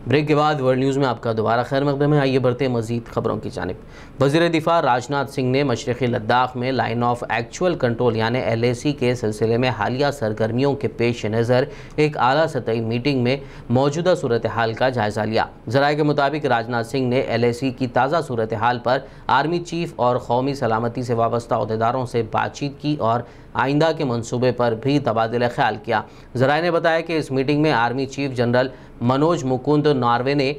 Break के बाद world news में आपका दोबारा खैर मकदम है। आइए बढ़ते हैं मज़ीद खबरों की जानिब। वज़ीर दिफ़ा राजनाथ सिंह ने मशरक़ी लद्दाख में लाइन ऑफ एक्चुअल कंट्रोल यानी LAC के सिलसिले में हालिया सरगर्मियों के पेश नज़र एक आला सतही मीटिंग में मौजूदा सूरत हाल का जायज़ा लिया। ज़राए के मुताबिक राजनाथ सिंह ने LAC की ताज़ा सूरत हाल पर आर्मी चीफ और कौमी सलामती से वाबस्ता अहदेदारों से बातचीत की और आइंदा के मनसूबे पर भी तबादला ख्याल किया। ज़राए ने बताया कि इस मीटिंग में army chief general Manoj Mukund Naravane ने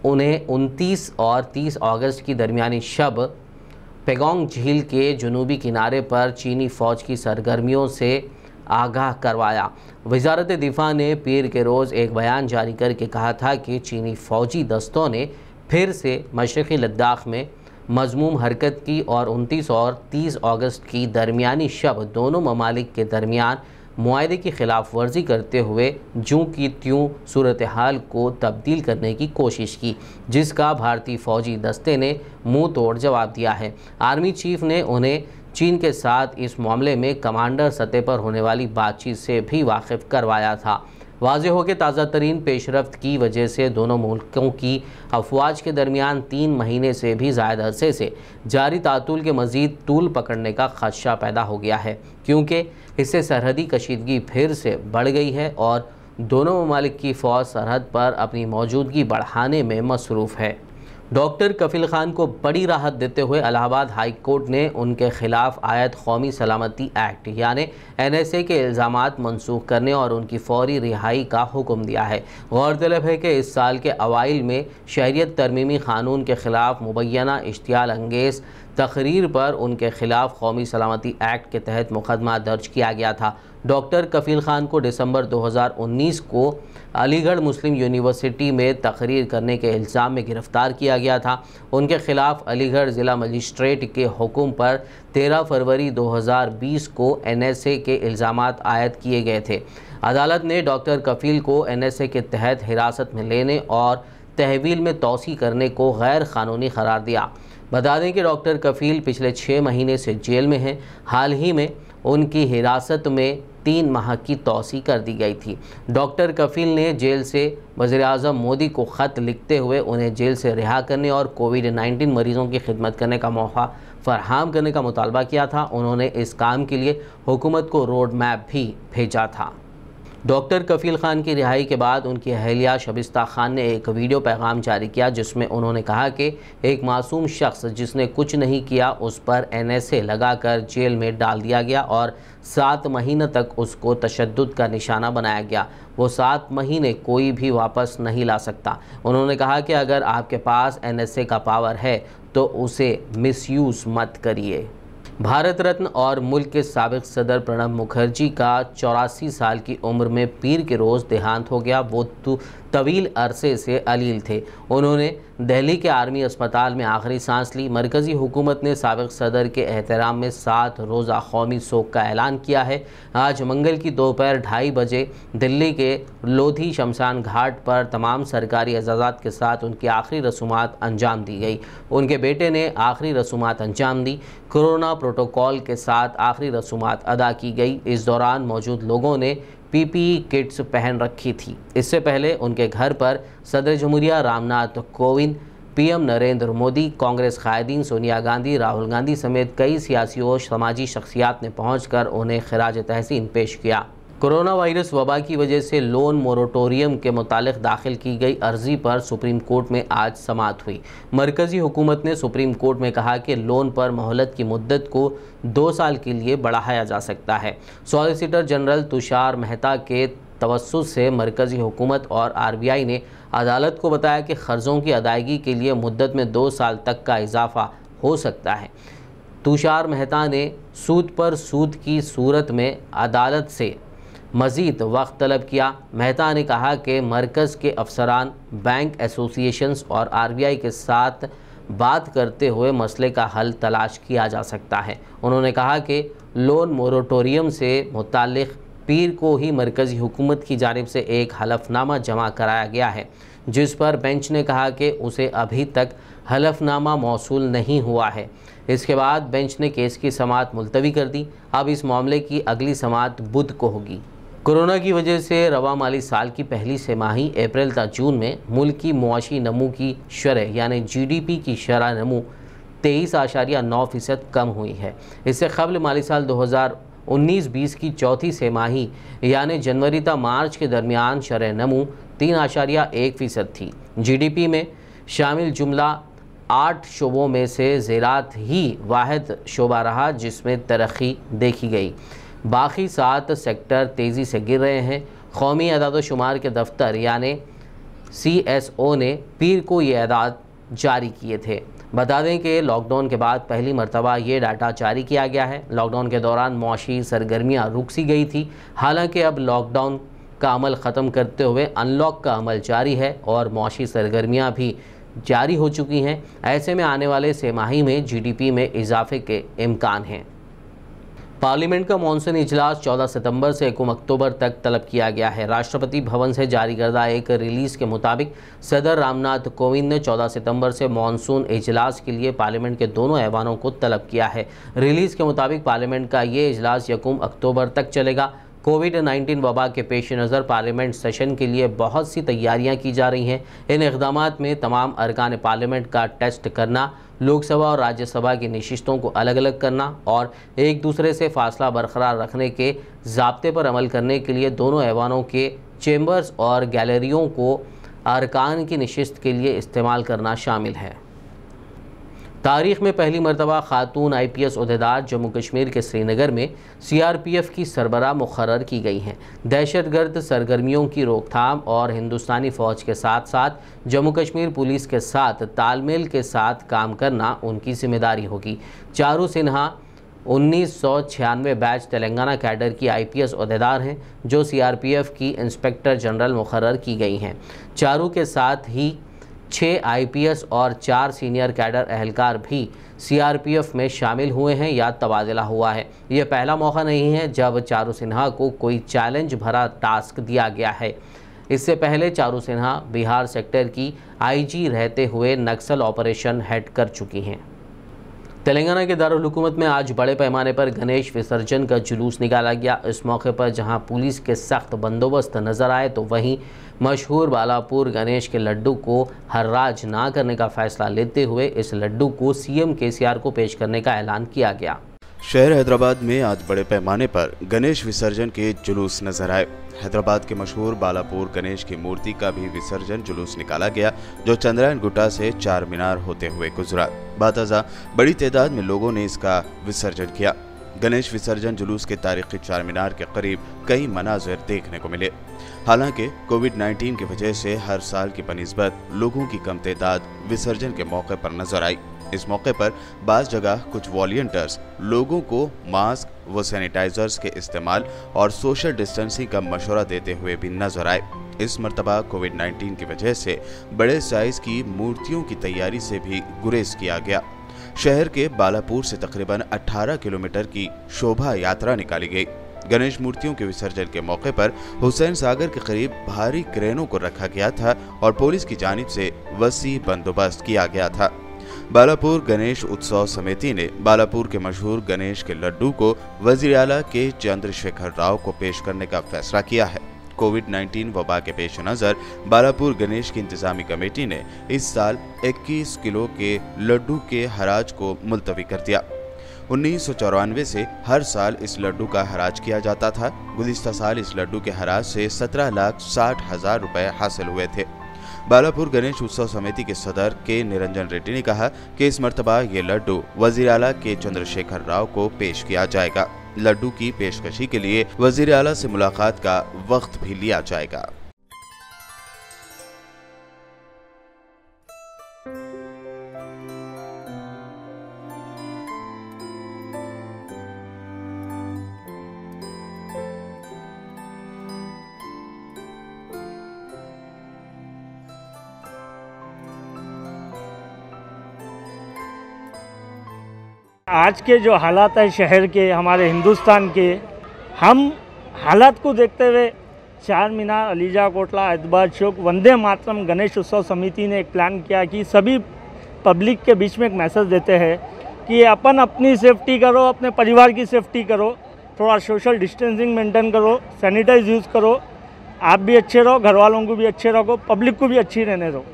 उन्हें 29 और 30 अगस्त की दरमियानी शब पेगोंग झील के जनूबी किनारे पर चीनी फ़ौज की सरगर्मियों से आगाह करवाया। वज़ारत दिफ़ा ने पीर के रोज़ एक बयान जारी करके कहा था कि चीनी फ़ौजी दस्तों ने फिर से मशरक़ी लद्दाख में मज़मूम हरकत की और 29 और 30 अगस्त की दरमियानी शब दोनों ममालिक के दरमियान मुआहदे की खिलाफ वर्जी करते हुए जूं की त्यों सूरत हाल को तब्दील करने की कोशिश की, जिसका भारतीय फ़ौजी दस्ते ने मुंह तोड़ जवाब दिया है। आर्मी चीफ ने उन्हें चीन के साथ इस मामले में कमांडर सतह पर होने वाली बातचीत से भी वाकिफ़ करवाया था। वाज़ेह हो कि ताज़ा तरीन पेशरफ्त की वजह से दोनों मुल्कों की अफवाज के दरमियान 3 महीने से भी ज़्यादा अरसे से जारी तातुल के मज़ीद तूल पकड़ने का ख़दशा पैदा हो गया है, क्योंकि इससे सरहदी कशीदगी फिर से बढ़ गई है और दोनों ममालिक की फ़ौज सरहद पर अपनी मौजूदगी बढ़ाने में मसरूफ़ है। डॉक्टर कफील खान को बड़ी राहत देते हुए इलाहाबाद हाई कोर्ट ने उनके खिलाफ आयद कौमी सलामती एक्ट यानी NSA के इल्ज़ामात मनसूख करने और उनकी फौरी रिहाई का हुक्म दिया है। गौरतलब है कि इस साल के अवाइल में शहरियत तरमीमी क़ानून के ख़िलाफ़ मुबैना इश्तियाल अंगेज़ तकरीर पर उनके खिलाफ कौमी सलामती एक्ट के तहत मुकदमा दर्ज किया गया था। डॉक्टर कफील खान को दिसंबर 2019 को अलीगढ़ मुस्लिम यूनिवर्सिटी में तकरीर करने के इल्ज़ाम में गिरफ़्तार किया गया था। उनके खिलाफ अलीगढ़ ज़िला मजिस्ट्रेट के हुक्म पर 13 फरवरी 2020 को NSA के इल्ज़ामात आयद किए गए थे। अदालत ने डॉक्टर कफील को NSA के तहत हिरासत में लेने और तहवील में तोसी करने को गैर क़ानूनी करार दिया। बता दें कि डॉक्टर कफील पिछले 6 महीने से जेल में हैं। हाल ही में उनकी हिरासत में 3 माह की तोसी कर दी गई थी। डॉक्टर कफील ने जेल से वज़ीर-ए-आज़म मोदी को ख़त लिखते हुए उन्हें जेल से रिहा करने और कोविड-19 मरीज़ों की खिदमत करने का मौका फराहम करने का मुतालबा किया था। उन्होंने इस काम के लिए हुकूमत को रोड मैप भी भेजा था। डॉक्टर कफील खान की रिहाई के बाद उनकी अहलिया शबिस्ता खान ने एक वीडियो पैगाम जारी किया, जिसमें उन्होंने कहा कि एक मासूम शख्स जिसने कुछ नहीं किया उस पर NSA लगाकर जेल में डाल दिया गया और 7 महीने तक उसको तशद्दुद का निशाना बनाया गया। वो 7 महीने कोई भी वापस नहीं ला सकता। उन्होंने कहा कि अगर आपके पास NSA का पावर है तो उसे मिसयूज़ मत करिए। भारत रत्न और मुल्क के साबिक़ सदर प्रणब मुखर्जी का 84 साल की उम्र में पीर के रोज़ देहांत हो गया। वो तवील अरसे से अलील थे। उन्होंने दिल्ली के आर्मी अस्पताल में आखिरी सांस ली। मरकज़ी हुकूमत ने साबिक़ सदर के एहतराम में 7 रोज़ा कौमी शोक का ऐलान किया है। आज मंगल की दोपहर 2:30 बजे दिल्ली के लोधी शमशान घाट पर तमाम सरकारी एजाज़ात के साथ उनकी आखिरी रसूमात अंजाम दी गई। उनके बेटे ने आखिरी रसूमात अंजाम दी। कोरोना प्रोटोकॉल के साथ आखिरी रसूमात अदा की गई। इस दौरान मौजूद लोगों ने PPE किट्स पहन रखी थी। इससे पहले उनके घर पर सदर जमहूरिया रामनाथ कोविंद, PM नरेंद्र मोदी, कांग्रेस कायदीन सोनिया गांधी, राहुल गांधी समेत कई सियासी और समाजी शख्सियात ने पहुंचकर उन्हें खिराज तहसीन पेश किया। कोरोना वायरस वबा की वजह से लोन मोरेटोरियम के मुतालिक दाखिल की गई अर्जी पर सुप्रीम कोर्ट में आज समाअत हुई। मरकज़ी हुकूमत ने सुप्रीम कोर्ट में कहा कि लोन पर मोहलत की मुद्दत को 2 साल के लिए बढ़ाया जा सकता है। सॉलिसिटर जनरल तुषार मेहता के तवस्सुत से मरकज़ी हुकूमत और RBI ने अदालत को बताया कि क़र्ज़ों की अदायगी के लिए मुद्दत में 2 साल तक का इजाफ़ा हो सकता है। तुषार मेहता ने सूद पर सूद की सूरत में अदालत से मज़ीद वक्त तलब किया। मेहता ने कहा कि मरकज़ के अफसरान, बैंक एसोसिएशंस और RBI के साथ बात करते हुए मसले का हल तलाश किया जा सकता है। उन्होंने कहा कि लोन मोरेटोरियम से मुताल्लिक़ पीर को ही मरकज़ी हुकूमत की जानिब से एक हलफनामा जमा कराया गया है, जिस पर बेंच ने कहा कि उसे अभी तक हलफनामा मौसूल नहीं हुआ है। इसके बाद बेंच ने केस की समाअत मुलतवी कर दी। अब इस मामले की अगली समाअत बुध को होगी। कोरोना की वजह से रवा माली साल की पहली तिमाही अप्रैल तक जून में मुल्क की मुआशी नमू की शरह यानी GDP की शरह नमू 23.9% कम हुई है। इससे कबल माली साल 2019-20 की चौथी तिमाही यानी जनवरी तक मार्च के दरमियान शरह नमू 3.1% थी। GDP में शामिल जुमला 8 शोबों में से ज़राअत ही वाहिद शोबा रहा जिसमें तरक्की देखी गई। बाकी 7 सेक्टर तेज़ी से गिर रहे हैं। कौमी अदाद-ओ-शुमार के दफ्तर यानी CSO ने पीर को ये अदाद जारी किए थे। बता दें कि लॉकडाउन के बाद पहली मरतबा ये डाटा जारी किया गया है। लॉकडाउन के दौरान मौशी सरगर्मियाँ रुक सी गई थी। हालांकि अब लॉकडाउन का अमल ख़त्म करते हुए अनलॉक का अमल जारी है और मौशी सरगर्मियाँ भी जारी हो चुकी हैं। ऐसे में आने वाले तिमाही में GDP में इजाफे के इम्कान हैं। पार्लियामेंट का मानसून इजलास 14 सितंबर से 1 अक्टूबर तक तलब किया गया है। राष्ट्रपति भवन से जारी करदा एक रिलीज़ के मुताबिक सदर रामनाथ कोविंद ने 14 सितंबर से मानसून इजलास के लिए पार्लियामेंट के दोनों ऐवानों को तलब किया है। रिलीज़ के मुताबिक पार्लियामेंट का ये इजलास 1 अक्टूबर तक चलेगा। कोविड-19 वबा के पेश नज़र पार्लियामेंट सेशन के लिए बहुत सी तैयारियां की जा रही हैं। इन इक़दामात में तमाम अरकान पार्लियामेंट का टेस्ट करना, लोकसभा और राज्यसभा की नशिस्तों को अलग अलग करना और एक दूसरे से फासला बरकरार रखने के ज़ाब्ते पर अमल करने के लिए दोनों ऐवानों के चेम्बर्स और गैलरियों को अरकान की नशिस्त के लिए इस्तेमाल करना शामिल है। तारीख़ में पहली मरतबा खातून IPS ओहदेदार जम्मू कश्मीर के श्रीनगर में CRPF की सरबराह मुक़र्रर की गई हैं। दहशतगर्द सरगर्मियों की रोकथाम और हिंदुस्तानी फ़ौज के साथ साथ जम्मू कश्मीर पुलिस के साथ तालमेल के साथ काम करना उनकी जिम्मेदारी होगी। चारू सिन्हा 1996 बैच तेलंगाना कैडर की IPS ओहदेदार हैं जो CRPF की इंस्पेक्टर जनरल मुक़र्रर की गई हैं। चारू के साथ ही 6 IPS और 4 सीनियर कैडर एहलकार भी CRPF में शामिल हुए हैं या तबादला हुआ है। यह पहला मौका नहीं है जब चारू सिन्हा को कोई चैलेंज भरा टास्क दिया गया है। इससे पहले चारू सिन्हा बिहार सेक्टर की IG रहते हुए नक्सल ऑपरेशन हेड कर चुकी हैं। तेलंगाना के दारुल हुकूमत में आज बड़े पैमाने पर गणेश विसर्जन का जुलूस निकाला गया। इस मौके पर जहां पुलिस के सख्त बंदोबस्त नजर आए तो वहीं मशहूर बालापुर गणेश के लड्डू को हर्राज ना करने का फैसला लेते हुए इस लड्डू को CM KCR को पेश करने का ऐलान किया गया। शहर हैदराबाद में आज बड़े पैमाने पर गणेश विसर्जन के जुलूस नजर आए। हैदराबाद के मशहूर बालापुर गणेश की मूर्ति का भी विसर्जन जुलूस निकाला गया जो चंद्रायन गुट्टा से चार मीनार होते हुए गुजरा। बाताज़ा बड़ी तादाद में लोगों ने इसका विसर्जन किया। गणेश विसर्जन जुलूस के तारीखी चार मीनार के करीब कई मनाज़िर देखने को मिले। हालांकि कोविड-19 की वजह से हर साल की बनिस्बत लोगों की कम तादाद विसर्जन के मौके पर नजर आई। इस मौके पर बाज़ जगह कुछ वॉलंटियर्स लोगों को मास्क व सैनिटाइजर्स के इस्तेमाल और सोशल डिस्टेंसिंग का मशवरा देते हुए भी नजर आए। इस मरतबा कोविड-19 की वजह से बड़े साइज की मूर्तियों की तैयारी से भी गुरेज किया गया। शहर के बालापुर से तकरीबन 18 किलोमीटर की शोभा यात्रा निकाली गई। गणेश मूर्तियों के विसर्जन के मौके पर हुसैन सागर के करीब भारी क्रेनों को रखा गया था और पुलिस की जानिब से वसी बंदोबस्त किया गया था। बालापुर गणेश उत्सव समिति ने बालापुर के मशहूर गणेश के लड्डू को वज़ीर आला के चंद्रशेखर राव को पेश करने का फैसला किया है। कोविड-19 वबा के पेश नज़र बालापुर गणेश की इंतजामी कमेटी ने इस साल 21 किलो के लड्डू के हराज को मुलतवी कर दिया। 1994 से हर साल इस लड्डू का हराज किया जाता था। गुज़िश्ता साल इस लड्डू के हराज से 17,60,000 रुपए हासिल हुए थे। बालापुर गणेश उत्सव समिति के सदर के निरंजन रेड्डी ने कहा कि इस मरतबा ये लड्डू वज़ीर आला के चंद्रशेखर राव को पेश किया जाएगा। लड्डू की पेशकशी के लिए वज़ीर आला से मुलाकात का वक्त भी लिया जाएगा। आज के जो हालात है शहर के, हमारे हिंदुस्तान के, हम हालात को देखते हुए चार मीनार, अलीजा कोटला, ऐतबार चौक, वंदे मातरम गणेश उत्सव समिति ने एक प्लान किया कि सभी पब्लिक के बीच में एक मैसेज देते हैं कि अपन अपनी सेफ्टी करो, अपने परिवार की सेफ्टी करो, थोड़ा सोशल डिस्टेंसिंग मेंटेन करो, सैनिटाइज यूज़ करो, आप भी अच्छे रहो, घर वालों को भी अच्छे रखो, पब्लिक को भी अच्छी रहने दो।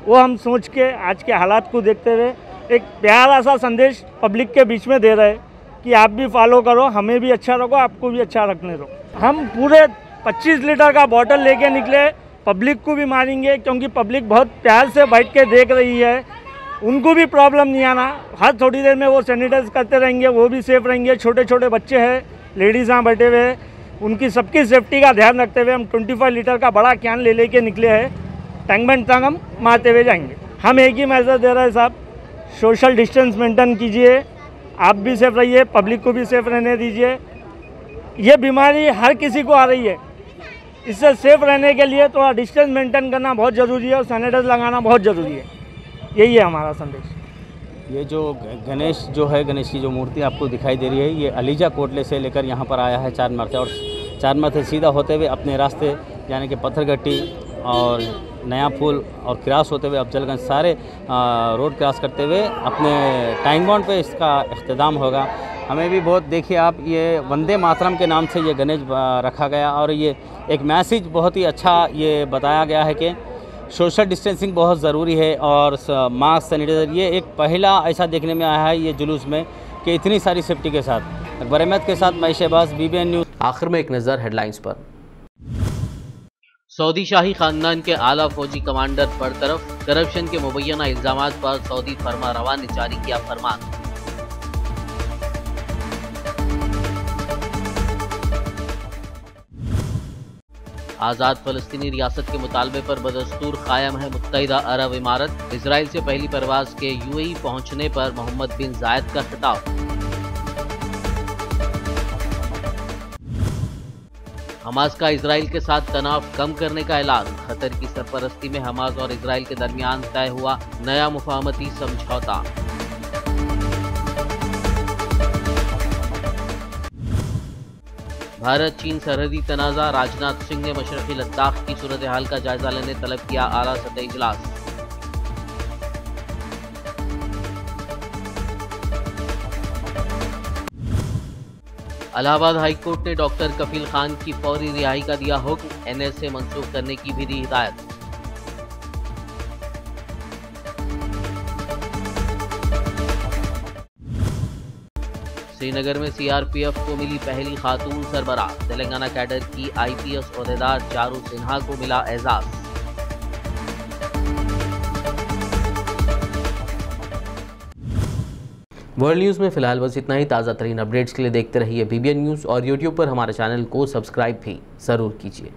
वो हम सोच के आज के हालात को देखते हुए एक प्यारा सा संदेश पब्लिक के बीच में दे रहे हैं कि आप भी फॉलो करो, हमें भी अच्छा रखो, आपको भी अच्छा रखने दो। हम पूरे 25 लीटर का बॉटल लेके निकले, पब्लिक को भी मारेंगे क्योंकि पब्लिक बहुत प्यार से बैठ के देख रही है, उनको भी प्रॉब्लम नहीं आना। हर थोड़ी देर में वो सैनिटाइज करते रहेंगे, वो भी सेफ रहेंगे। छोटे छोटे बच्चे हैं, लेडीज़ यहाँ बैठे हुए हैं, उनकी सबकी सेफ्टी का ध्यान रखते हुए हम 25 लीटर का बड़ा कैन ले लेके निकले हैं। टैंक बैंड तक हम मारते हुए जाएंगे। हम एक ही मैसेज दे रहे हैं साहब, सोशल डिस्टेंस मेंटेन कीजिए, आप भी सेफ रहिए, पब्लिक को भी सेफ रहने दीजिए। ये बीमारी हर किसी को आ रही है, इससे सेफ रहने के लिए थोड़ा डिस्टेंस मेंटेन करना बहुत ज़रूरी है और सैनिटाइज लगाना बहुत ज़रूरी है। यही है हमारा संदेश। ये जो गणेश जो है, गणेश की जो मूर्ति आपको दिखाई दे रही है, ये अलीजा कोटले से लेकर यहाँ पर आया है चारमार से, और चारमार से सीधा होते हुए अपने रास्ते यानी कि पत्थरगट्टी और नया पुल और क्रॉस होते हुए अफजलगंज सारे रोड क्रॉस करते हुए अपने टैंक बॉन्ड पे इसका इख्तिताम होगा। हमें भी बहुत, देखिए आप, ये वंदे मातरम के नाम से ये गणेश रखा गया और ये एक मैसेज बहुत ही अच्छा ये बताया गया है कि सोशल डिस्टेंसिंग बहुत ज़रूरी है और मास्क, सैनिटाइजर। ये एक पहला ऐसा देखने में आया है ये जुलूस में कि इतनी सारी सेफ्टी के साथ। अकबर अहमद के साथ मैं शहबाज, BBN न्यूज़। आखिर में एक नज़र हेडलाइंस पर। सऊदी शाही खानदान के आला फौजी कमांडर बरतरफ, करप्शन के मुबैना इल्जामात पर सऊदी फरमारवा ने जारी किया फरमान। आज़ाद फ़लस्तीनी रियासत के मुतालबे पर बदस्तूर कायम है मुत्तहिदा अरब इमारत। इजराइल से पहली परवाज के UAE पहुंचने पर मोहम्मद बिन जायद का खिताब। हमास का इजराइल के साथ तनाव कम करने का ऐलान। कतर की सरपरस्ती में हमास और इजराइल के दरमियान तय हुआ नया मुफाहमती समझौता। भारत चीन सरहदी तनाज़ा, राजनाथ सिंह ने मशरक़ी लद्दाख की सूरत हाल का जायजा लेने तलब किया आला सतह इजलास। इलाहाबाद हाई कोर्ट ने डॉक्टर कफील खान की फौरी रिहाई का दिया हुक्म, NSA मंसूख करने की भी दी हिदायत। श्रीनगर में CRPF को मिली पहली खातून सरबराह। तेलंगाना कैडर की IPS ओहदेदार चारू सिन्हा को मिला एजाज। वर्ल्ड न्यूज़ में फिलहाल बस इतना ही। ताज़ा तरीन अपडेट्स के लिए देखते रहिए BBN न्यूज़ और YouTube पर हमारे चैनल को सब्सक्राइब भी ज़रूर कीजिए।